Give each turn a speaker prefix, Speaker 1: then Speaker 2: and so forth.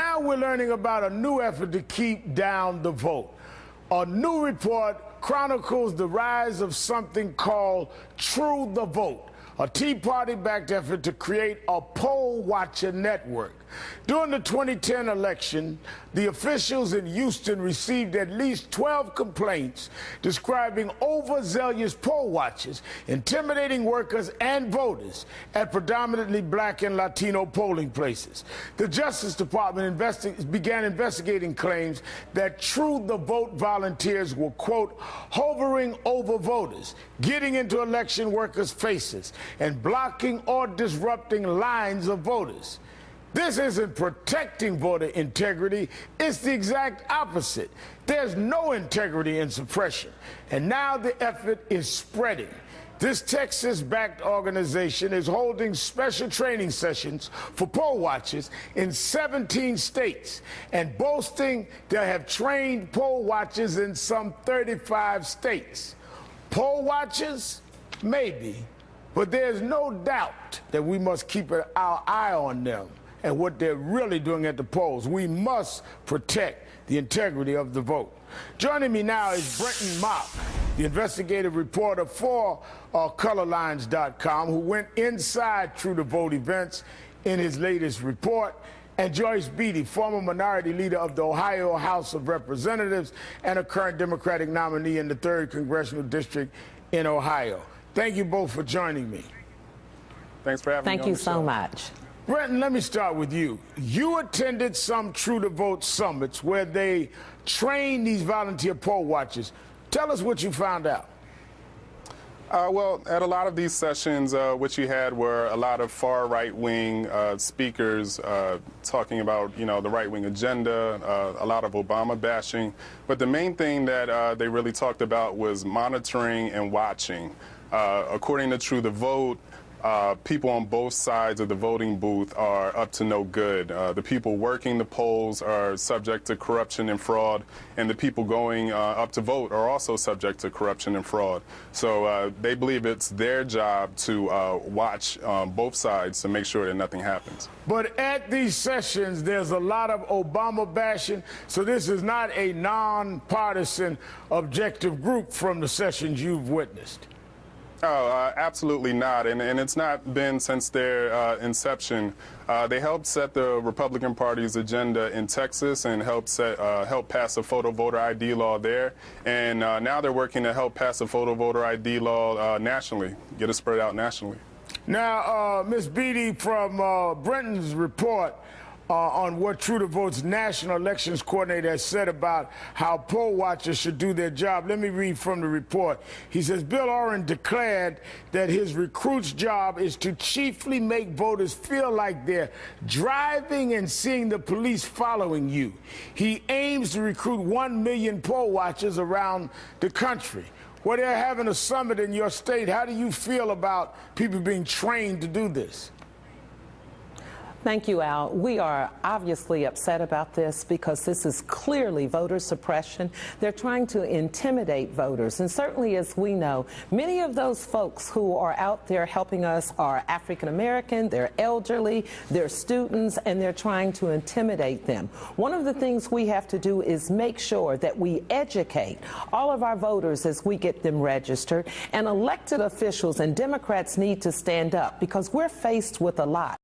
Speaker 1: Now we're learning about a new effort to keep down the vote. A new report chronicles the rise of something called True the Vote, a Tea Party-backed effort to create a poll watcher network. During the 2010 election, the officials in Houston received at least 12 complaints describing overzealous poll watchers intimidating workers and voters at predominantly black and Latino polling places. The Justice Department began investigating claims that True the Vote volunteers were, quote, hovering over voters, getting into election workers' faces, and blocking or disrupting lines of voters. This isn't protecting voter integrity, it's the exact opposite. There's no integrity in suppression, and now the effort is spreading. This Texas-backed organization is holding special training sessions for poll watchers in 17 states and boasting they have trained poll watchers in some 35 states. Poll watchers? Maybe, but there's no doubt that we must keep our eye on them and what they're really doing at the polls. We must protect the integrity of the vote. Joining me now is Brenton Mock, the investigative reporter for Colorlines.com, who went inside True the Vote events in his latest report, and Joyce Beatty, former minority leader of the Ohio House of Representatives and a current Democratic nominee in the 3rd Congressional District in Ohio. Thank you both for joining me.
Speaker 2: Thanks for having me on the show.
Speaker 3: Thank you so much.
Speaker 1: Brenton, let me start with you. You attended some True the Vote summits where they trained these volunteer poll watchers. Tell us what you found out.
Speaker 2: Well, at a lot of these sessions, what you had were a lot of far right-wing speakers talking about, the right-wing agenda, a lot of Obama bashing. But the main thing that they really talked about was monitoring and watching. According to True the Vote, people on both sides of the voting booth are up to no good. The people working the polls are subject to corruption and fraud, and the people going up to vote are also subject to corruption and fraud. So they believe it's their job to watch both sides to make sure that nothing happens.
Speaker 1: But at these sessions, there's a lot of Obama bashing, so this is not a nonpartisan objective group from the sessions you've witnessed.
Speaker 2: Oh, absolutely not, and it's not been since their inception. They helped set the Republican Party's agenda in Texas and help pass a photo voter ID law there, and now they're working to help pass a photo voter ID law nationally, get it spread out nationally.
Speaker 1: Now, Ms. Beatty, from Brenton's report on what True the Vote's National Elections Coordinator has said about how poll watchers should do their job. Let me read from the report. He says, Bill Oren declared that his recruit's job is to chiefly make voters feel like they're driving and seeing the police following you. He aims to recruit 1 million poll watchers around the country. Well, they're having a summit in your state. How do you feel about people being trained to do this?
Speaker 3: Thank you, Al. We are obviously upset about this because this is clearly voter suppression. They're trying to intimidate voters. And certainly, as we know, many of those folks who are out there helping us are African American, they're elderly, they're students, and they're trying to intimidate them. One of the things we have to do is make sure that we educate all of our voters as we get them registered. And elected officials and Democrats need to stand up because we're faced with a lot.